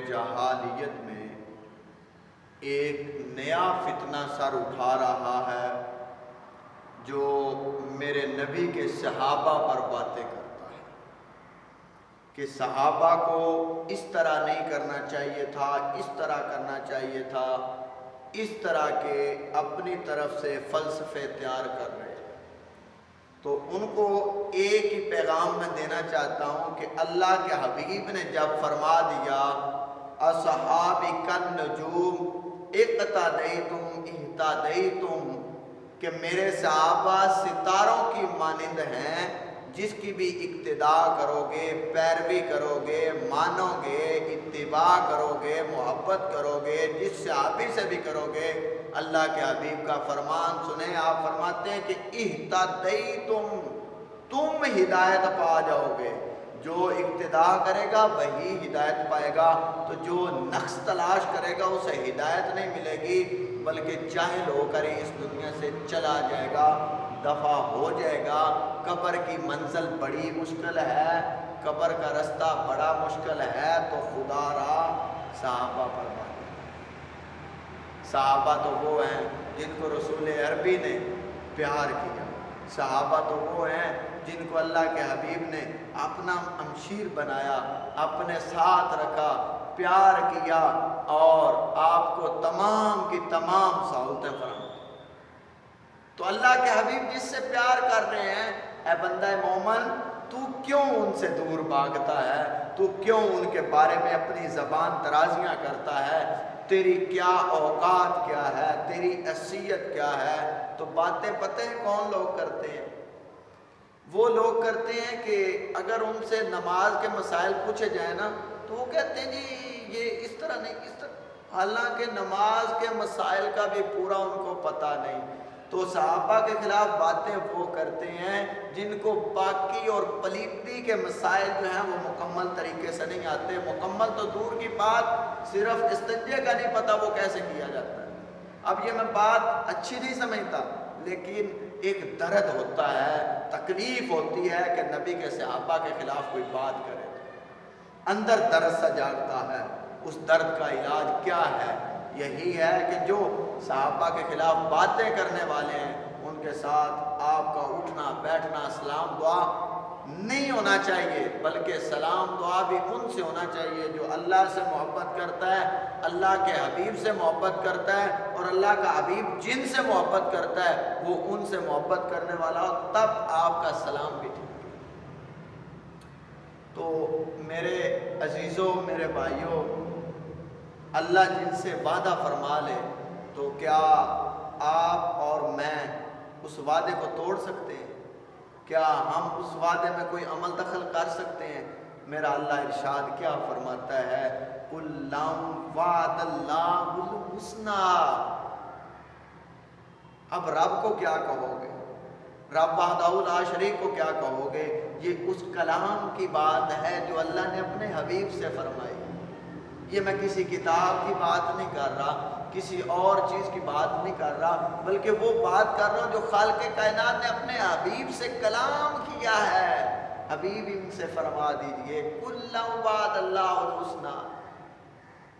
جاہلیت میں ایک نیا فتنہ سر اٹھا رہا ہے جو میرے نبی کے صحابہ پر باتیں کرتا ہے کہ صحابہ کو اس طرح نہیں کرنا چاہیے تھا، اس طرح کرنا چاہیے تھا، اس طرح کے اپنی طرف سے فلسفے تیار کر رہے ہیں۔ تو ان کو ایک ہی پیغام میں دینا چاہتا ہوں کہ اللہ کے حبیب نے جب فرما دیا اصحابی کالنجوم اقتدیتم اہتدیتم، کہ میرے صحابہ ستاروں کی مانند ہیں، جس کی بھی اقتداء کرو گے، پیروی کرو گے، مانو گے، اتباع کرو گے، محبت کرو گے، جس صحابی سے بھی کرو گے، اللہ کے حبیب کا فرمان سنیں۔ آپ فرماتے ہیں کہ اہتدیتم، تم ہدایت پا جاؤ گے۔ جو اقتداء کرے گا وہی ہدایت پائے گا، تو جو نقص تلاش کرے گا اسے ہدایت نہیں ملے گی، بلکہ جاہل ہو کر ہی اس دنیا سے چلا جائے گا، دفع ہو جائے گا۔ قبر کی منزل بڑی مشکل ہے، قبر کا رستہ بڑا مشکل ہے، تو خدا را صحابہ پر بات۔ صحابہ تو وہ ہیں جن کو رسول عربی نے پیار کیا، صحابہ تو وہ ہیں جن کو اللہ کے حبیب نے اپنا امشیر بنایا، اپنے ساتھ رکھا، پیار کیا، اور آپ کو تمام کی تمام سہولتیں فراہم کی۔ تو اللہ کے حبیب جس سے پیار کر رہے ہیں، اے بندہ مومن، تو کیوں ان سے دور بھاگتا ہے؟ تو کیوں ان کے بارے میں اپنی زبان درازیاں کرتا ہے؟ تیری کیا اوقات کیا ہے؟ تیری حیثیت کیا ہے؟ تو باتیں پتہ ہیں کون لوگ کرتے ہیں؟ وہ لوگ کرتے ہیں کہ اگر ان سے نماز کے مسائل پوچھے جائیں نا، تو وہ کہتے ہیں جی یہ اس طرح نہیں، اس طرح، حالانکہ نماز کے مسائل کا بھی پورا ان کو پتہ نہیں۔ تو صحابہ کے خلاف باتیں وہ کرتے ہیں جن کو پاکی اور پلیتی کے مسائل جو ہیں وہ مکمل طریقے سے نہیں آتے، مکمل تو دور کی بات، صرف استنجے کا نہیں پتہ وہ کیسے کیا جاتا ہے۔ اب یہ میں بات اچھی نہیں سمجھتا، لیکن ایک درد ہوتا ہے، تکلیف ہوتی ہے کہ نبی کے صحابہ کے خلاف کوئی بات کرے، اندر درد سا جاگتا ہے۔ اس درد کا علاج کیا ہے؟ یہی ہے کہ جو صحابہ کے خلاف باتیں کرنے والے ہیں ان کے ساتھ آپ کا اٹھنا بیٹھنا سلام دعا نہیں ہونا چاہیے، بلکہ سلام دعا بھی ان سے ہونا چاہیے جو اللہ سے محبت کرتا ہے، اللہ کے حبیب سے محبت کرتا ہے، اور اللہ کا حبیب جن سے محبت کرتا ہے وہ ان سے محبت کرنے والا ہو، تب آپ کا سلام بھی ٹھیک ہے۔ تو میرے عزیزوں، میرے بھائیوں، اللہ جن سے وعدہ فرما لے تو کیا آپ اور میں اس وعدے کو توڑ سکتے ہیں؟ کیا ہم اس وعدے میں کوئی عمل دخل کر سکتے ہیں؟ میرا اللہ ارشاد کیا فرماتا ہے؟ کُلًّا وعد اللہ الحسنی۔ اب رب کو کیا کہو گے؟ رب وحدہ لا شریک کو کیا کہو گے؟ یہ اس کلام کی بات ہے جو اللہ نے اپنے حبیب سے فرمائی۔ یہ میں کسی کتاب کی بات نہیں کر رہا، کسی اور چیز کی بات نہیں کر رہا، بلکہ وہ بات کر رہا ہوں جو خالق کائنات نے اپنے حبیب سے کلام کیا ہے۔ حبیب ان سے فرما دیجئے کُلًّا وعد اللہ الحسنی۔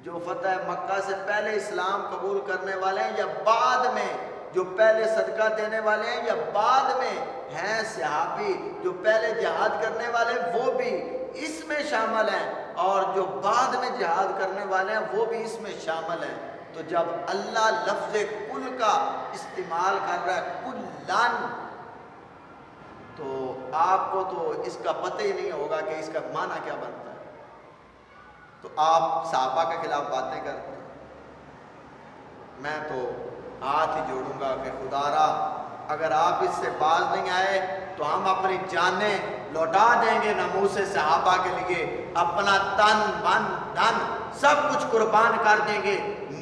جو فتح مکہ سے پہلے اسلام قبول کرنے والے ہیں یا بعد میں، جو پہلے صدقہ دینے والے ہیں یا بعد میں ہیں صحابی، جو پہلے جہاد کرنے والے وہ بھی اس میں شامل ہیں، اور جو بعد میں جہاد کرنے والے ہیں وہ بھی اس میں شامل ہیں۔ تو جب اللہ لفظ کل کا استعمال کر رہا ہے، کُلًّا، تو آپ کو تو اس کا پتہ ہی نہیں ہوگا کہ اس کا معنی کیا بنتا ہے۔ تو آپ صحابہ کے خلاف باتیں کرتے ہیں، میں تو ہاتھ ہی جوڑوں گا کہ خدا را اگر آپ اس سے باز نہیں آئے تو ہم اپنی جانیں لوٹا دیں گے ناموس صحابہ کے لیے، اپنا تن من دھن سب کچھ قربان کر دیں گے۔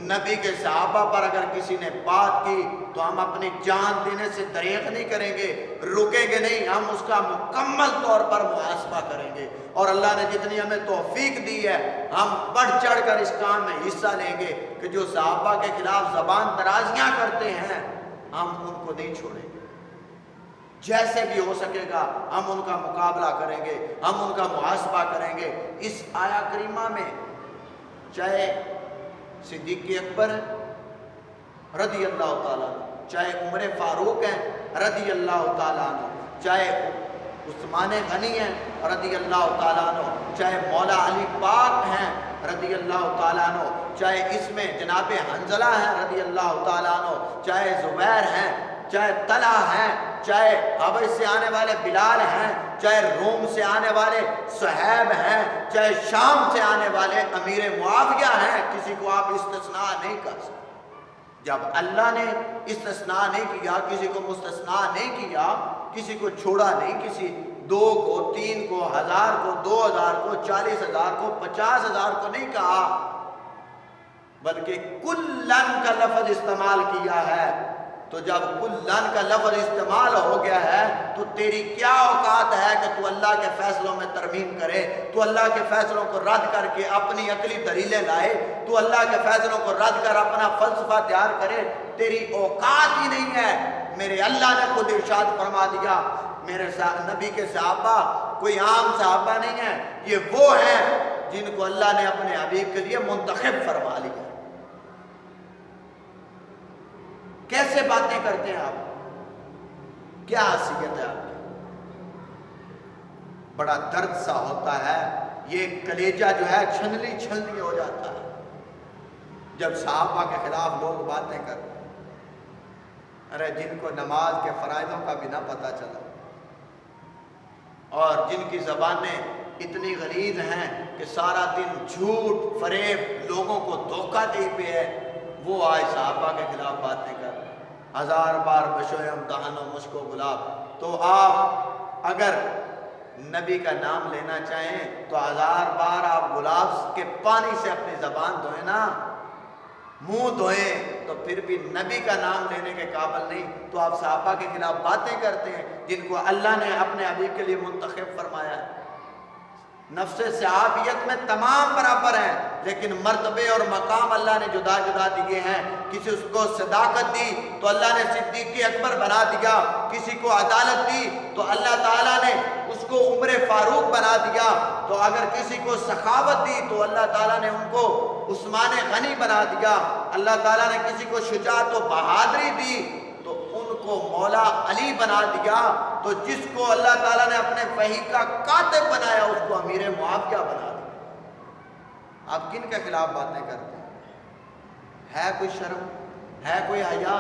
نبی کے صحابہ پر اگر کسی نے بات کی تو ہم اپنی جان دینے سے دریغ نہیں کریں گے، رکیں گے نہیں، ہم اس کا مکمل طور پر محاسبہ کریں گے، اور اللہ نے جتنی ہمیں توفیق دی ہے ہم بڑھ چڑھ کر اس کام میں حصہ لیں گے کہ جو صحابہ کے خلاف زبان درازیاں کرتے ہیں ہم ان کو نہیں چھوڑیں گے، جیسے بھی ہو سکے گا ہم ان کا مقابلہ کریں گے، ہم ان کا محاسبہ کریں گے۔ اس آیا کریمہ میں چاہے صدیق اکبر رضی اللہ تعالیٰ عنہ، چاہے عمر فاروق ہیں رضی اللہ تعالیٰ عنہ، چاہے عثمان غنی ہیں رضی اللہ تعالیٰ عنہ، چاہے مولا علی پاک ہیں رضی اللہ تعالیٰ عنہ، چاہے اس میں جناب حنزلہ ہیں رضی اللہ تعالیٰ عنہ، چاہے زبیر ہیں، چاہے طلحہ ہیں، چاہے حبش سے آنے والے بلال ہیں، چاہے روم سے آنے والے صہیب ہیں، چاہے شام سے آنے والے امیر معاویہ ہیں، کسی کو آپ استثناء نہیں کر سکتے۔ جب اللہ نے استثناء نہیں کیا، کسی کو مستثناء نہیں کیا، کسی کو چھوڑا نہیں، کسی 2 کو 3 کو 1000 کو 2000 کو 40,000 کو 50,000 کو نہیں کہا، بلکہ کلن کا لفظ استعمال کیا ہے۔ تو جب کلن کا لفظ استعمال ہو گیا ہے تو تیری کیا اوقات ہے کہ تو اللہ کے فیصلوں میں ترمیم کرے، تو اللہ کے فیصلوں کو رد کر کے اپنی عقلی دلیلیں لائے، تو اللہ کے فیصلوں کو رد کر اپنا فلسفہ تیار کرے، تیری اوقات ہی نہیں ہے۔ میرے اللہ نے خود ارشاد فرما دیا، میرے نبی کے صحابہ کوئی عام صحابہ نہیں ہیں، یہ وہ ہیں جن کو اللہ نے اپنے حبیب کے لیے منتخب فرما لیا۔ کیسے باتیں کرتے ہیں آپ؟ کیا حیثیت ہے آپ کی؟ بڑا درد سا ہوتا ہے، یہ کلیجہ جو ہے چھلنی چھلنی ہو جاتا ہے جب صحابہ کے خلاف لوگ باتیں کرتے ہیں۔ ارے جن کو نماز کے فرائضوں کا بھی نہ پتہ چلا، اور جن کی زبانیں اتنی غلیظ ہیں کہ سارا دن جھوٹ فریب لوگوں کو دھوکہ دے پہ ہے، وہ آج صحابہ کے خلاف باتیں کر 1000 بار بشویم دہن و مشک و گلاب۔ تو آپ اگر نبی کا نام لینا چاہیں تو 1000 بار آپ گلاب کے پانی سے اپنی زبان دھوئیں نا، منہ دھوئیں، تو پھر بھی نبی کا نام لینے کے قابل نہیں، تو آپ صحابہ کے خلاف باتیں کرتے ہیں جن کو اللہ نے اپنے حبیب کے لیے منتخب فرمایا ہے۔ نفس صحابیت میں تمام برابر ہیں، لیکن مرتبے اور مقام اللہ نے جدا جدا دیے ہیں۔ کسی اس کو صداقت دی تو اللہ نے صدیق اکبر بنا دیا، کسی کو عدالت دی تو اللہ تعالیٰ نے اس کو عمر فاروق بنا دیا، تو اگر کسی کو سخاوت دی تو اللہ تعالیٰ نے ان کو عثمان غنی بنا دیا، اللہ تعالیٰ نے کسی کو شجاعت و بہادری دی تو ان کو مولا علی بنا دیا، تو جس کو اللہ تعالیٰ نے اپنے وحی کا کاتب بنایا اس کو امیر معاویہ بنا دیا۔ آپ کن کے خلاف باتیں کرتے ہیں؟ ہے کوئی شرم؟ ہے کوئی حیا؟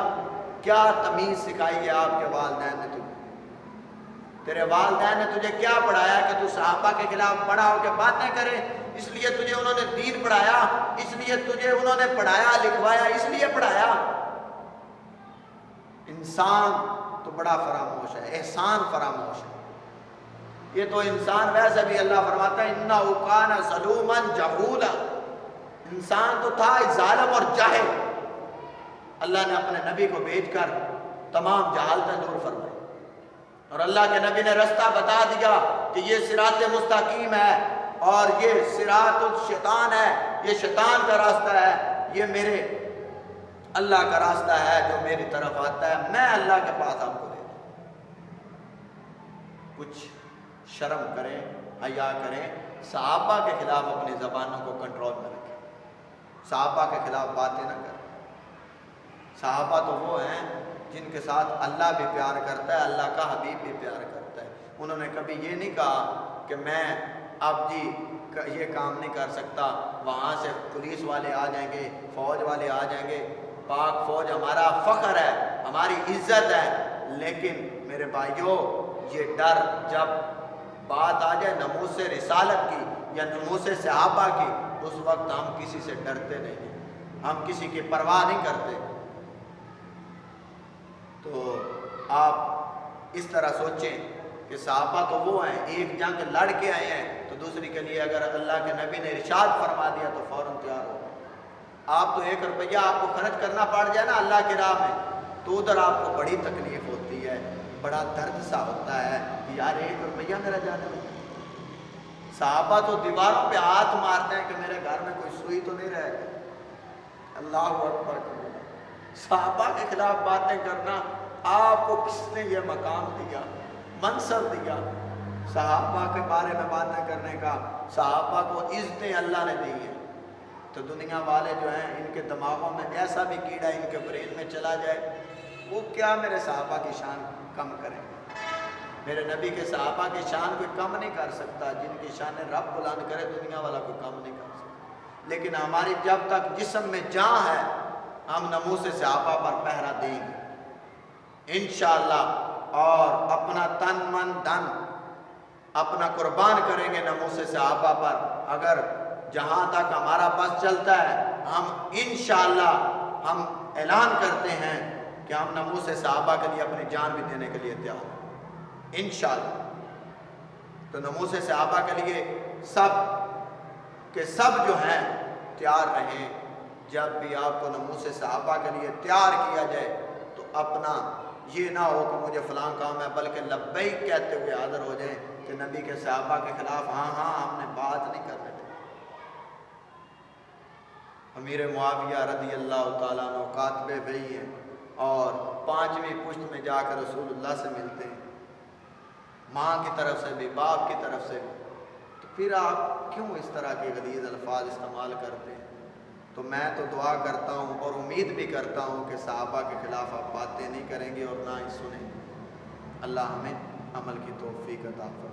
کیا تمیز سکھائی ہے آپ کے والدین نے تجھے؟ تیرے والدین نے تجھے کیا پڑھایا کہ تو صحابہ کے خلاف بڑا ہو کے باتیں کرے؟ اس لیے تجھے انہوں نے دین پڑھایا، اس لیے تجھے انہوں نے پڑھایا لکھوایا، اس لیے پڑھایا۔ انسان تو بڑا فراموش ہے، احسان فراموش ہے۔ یہ تو انسان ویسے بھی اللہ فرماتا ہے اِنَّهُ كَانَ ظَلُومًا جَهُولًا، انسان تو تھا ظالم اور جاہل۔ اللہ نے اپنے نبی کو بھیج کر تمام جہالتیں دور فرمائی، اور اللہ کے نبی نے رستہ بتا دیا کہ یہ صراط مستقیم ہے اور یہ صراط الشیطان ہے، یہ شیطان کا راستہ ہے، یہ میرے اللہ کا راستہ ہے جو میری طرف آتا ہے، میں اللہ کے پاس آپ کو لے جاؤں۔ کچھ شرم کریں، حیا کریں، صحابہ کے خلاف اپنی زبانوں کو کنٹرول میں رکھیں، صحابہ کے خلاف باتیں نہ کریں۔ صحابہ تو وہ ہیں جن کے ساتھ اللہ بھی پیار کرتا ہے، اللہ کا حبیب بھی پیار کرتا ہے۔ انہوں نے کبھی یہ نہیں کہا کہ میں اب جی یہ کام نہیں کر سکتا، وہاں سے پولیس والے آ جائیں گے، فوج والے آ جائیں گے۔ پاک فوج ہمارا فخر ہے، ہماری عزت ہے، لیکن میرے بھائیوں یہ ڈر جب بات آ جائے ناموس رسالت کی یا ناموس صحابہ کی، اس وقت ہم کسی سے ڈرتے نہیں، ہم کسی کی پرواہ نہیں کرتے۔ تو آپ اس طرح سوچیں کہ صحابہ تو وہ ہیں ایک جنگ لڑ کے آئے ہیں، تو دوسری کے لیے اگر اللہ کے نبی نے ارشاد فرما دیا تو فوراً تیار ہو۔ آپ تو 1 روپیہ آپ کو خرچ کرنا پڑ جائے نا اللہ کی راہ میں، تو ادھر آپ کو بڑی تکلیف ہوتی ہے، بڑا درد سا ہوتا ہے کہ یار 1 روپیہ میرا جانے لگا۔ صحابہ تو دیواروں پہ ہاتھ مارتے ہیں کہ میرے گھر میں کوئی سوئی تو نہیں رہے گی۔ اللہ اکبر۔ صحابہ کے خلاف باتیں کرنا، آپ کو کس نے یہ مقام دیا، منصب دیا؟ صحابہ کے بارے میں باتیں کرنے کا، صحابہ کو عزتیں اللہ نے دی ہیں۔ تو دنیا والے جو ہیں ان کے دماغوں میں ایسا بھی کیڑا ان کے برین میں چلا جائے، وہ کیا میرے صحابہ کی شان کم کریں؟ میرے نبی کے صحابہ کی شان کوئی کم نہیں کر سکتا، جن کی شان رب بلند کرے دنیا والا کوئی کم نہیں کر سکتا۔ لیکن ہماری جب تک جسم میں جان ہے ہم ناموس صحابہ پر پہرا دیں گے انشاءاللہ، اور اپنا تن من دن اپنا قربان کریں گے ناموس صحابہ پر۔ اگر جہاں تک ہمارا بس چلتا ہے ہم انشاءاللہ ہم اعلان کرتے ہیں کہ ہم ناموس صحابہ کے لیے اپنی جان بھی دینے کے لیے تیار ہیں انشاءاللہ۔ تو ناموس صحابہ کے لیے سب کے سب جو ہیں تیار رہیں۔ جب بھی آپ کو ناموس صحابہ کے لیے تیار کیا جائے تو اپنا یہ نہ ہو کہ مجھے فلاں کام ہے، بلکہ لبیک کہتے ہوئے حاضر ہو جائیں کہ نبی کے صحابہ کے خلاف ہاں ہم نے بات نہیں کرنے دی۔ امیر معاویہ رضی اللہ تعالیٰ عنہ کاتب وحی ہیں اور 5ویں پشت میں جا کر رسول اللہ سے ملتے ہیں، ماں کی طرف سے بھی باپ کی طرف سے بھی، تو پھر آپ کیوں اس طرح کے غلیظ الفاظ استعمال کرتے ہیں؟ تو میں تو دعا کرتا ہوں اور امید بھی کرتا ہوں کہ صحابہ کے خلاف آپ باتیں نہیں کریں گے اور نہ ہی سنیں گے۔ اللہ ہمیں عمل کی توفیق عطا فرمائے۔